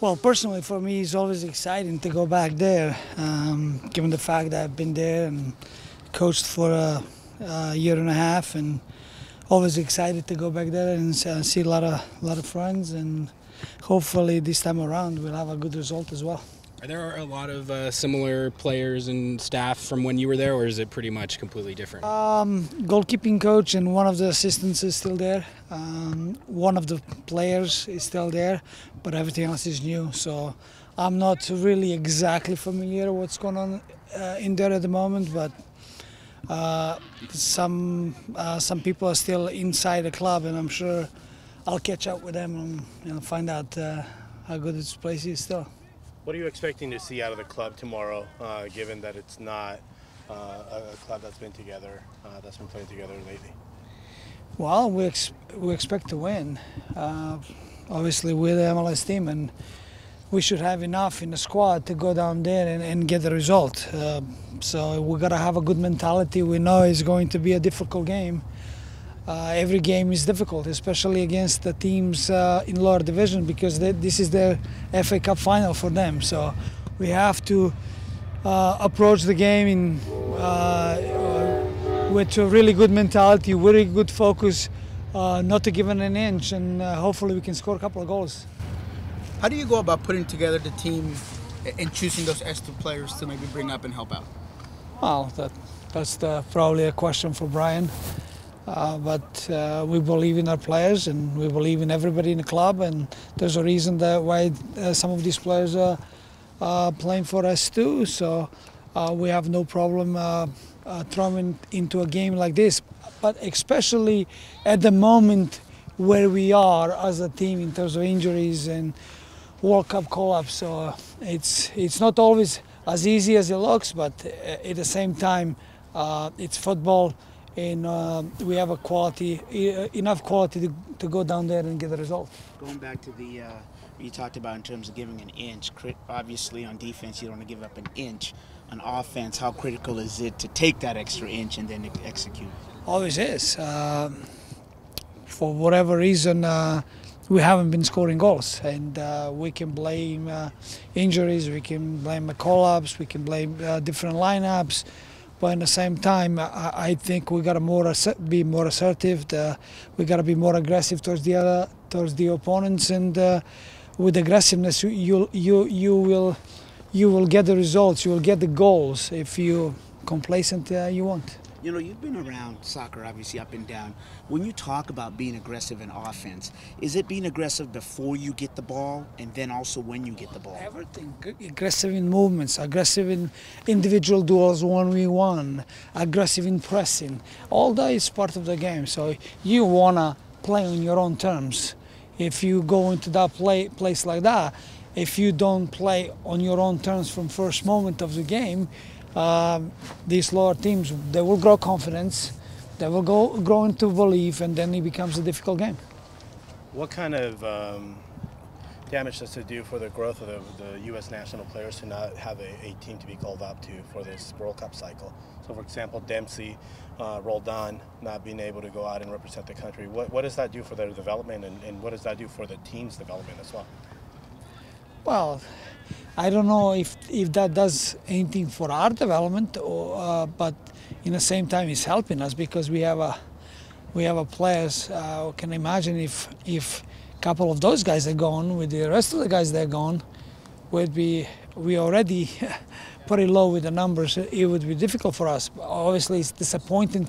Well, personally, for me, it's always exciting to go back there, given the fact that I've been there and coached for a year and a half, and always excited to go back there and see a lot of friends, and hopefully this time around we'll have a good result as well. Are there a lot of similar players and staff from when you were there, or is it pretty much completely different? Goalkeeping coach and one of the assistants is still there. One of the players is still there, but everything else is new. So I'm not really exactly familiar what's going on in there at the moment, but some people are still inside the club, and I'm sure I'll catch up with them and find out how good this place is still. What are you expecting to see out of the club tomorrow, given that it's not a club that's been together, that's been playing together lately? Well, we expect to win. Obviously, we're the MLS team, and we should have enough in the squad to go down there and get the result. So we got to have a good mentality. We know it's going to be a difficult game. Every game is difficult, especially against the teams in lower division, because this is their FA Cup final for them. So we have to approach the game with a really good mentality, really good focus, not to give it an inch, and hopefully we can score a couple of goals. How do you go about putting together the team and choosing those S2 players to maybe bring up and help out? Well, that's probably a question for Brian. But we believe in our players, and we believe in everybody in the club, and there's a reason why some of these players are playing for us too. So we have no problem throwing into a game like this, but especially at the moment where we are as a team in terms of injuries and World Cup call-ups. So it's not always as easy as it looks, but at the same time it's football. And we have enough quality to go down there and get the result. Going back to the you talked about in terms of giving an inch. Obviously, on defense, you don't want to give up an inch. On offense, how critical is it to take that extra inch and then execute? Always is. For whatever reason, we haven't been scoring goals, and we can blame injuries, we can blame the call-ups, we can blame different lineups. But at the same time, I think we got to be more assertive. We got to be more aggressive towards the opponents, and with aggressiveness, you will get the results. You will get the goals. If you complacent, you won't. You know, you've been around soccer, obviously, up and down. When you talk about being aggressive in offense, is it being aggressive before you get the ball and then also when you get the ball? Everything. Aggressive in movements, aggressive in individual duels 1v1, aggressive in pressing. All that is part of the game. So you want to play on your own terms. If you go into that place like that, if you don't play on your own terms from first moment of the game, these lower teams, they will grow confidence, they will grow into belief, and then it becomes a difficult game. What kind of damage does it do for the growth of the U.S. national players to not have a team to be called up to for this World Cup cycle? So, for example, Dempsey, Roldan not being able to go out and represent the country. What does that do for their development, and what does that do for the team's development as well? Well, I don't know if that does anything for our development, but in the same time it's helping us, because we have a players. Can imagine if a couple of those guys are gone, with the rest of the guys that are gone, we already pretty low with the numbers. It would be difficult for us. Obviously, it's disappointing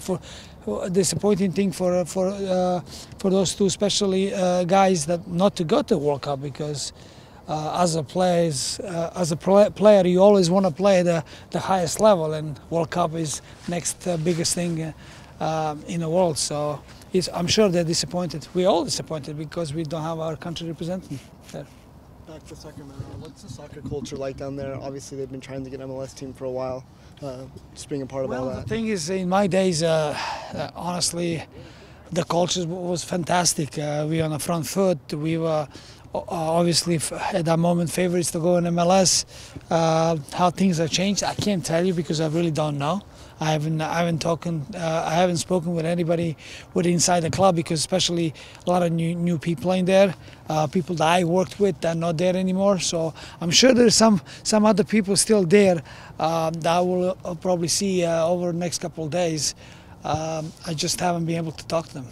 thing for those two, especially guys that not to go to World Cup, because. As a player, you always want to play the highest level, and World Cup is next biggest thing in the world. So I'm sure they're disappointed. We're all disappointed because we don't have our country representing there. Back to Sacramento, what's the soccer culture like down there? Obviously, they've been trying to get MLS team for a while. Just being a part of all that. The thing is, in my days, honestly, the culture was fantastic. We were on the front foot. We were. Obviously, at that moment, favorites to go in MLS. How things have changed, I can't tell you, because I really don't know. I haven't spoken with anybody inside the club, because especially a lot of new people in there, people that I worked with are not there anymore. So I'm sure there's some other people still there that I will probably see over the next couple of days. I just haven't been able to talk to them.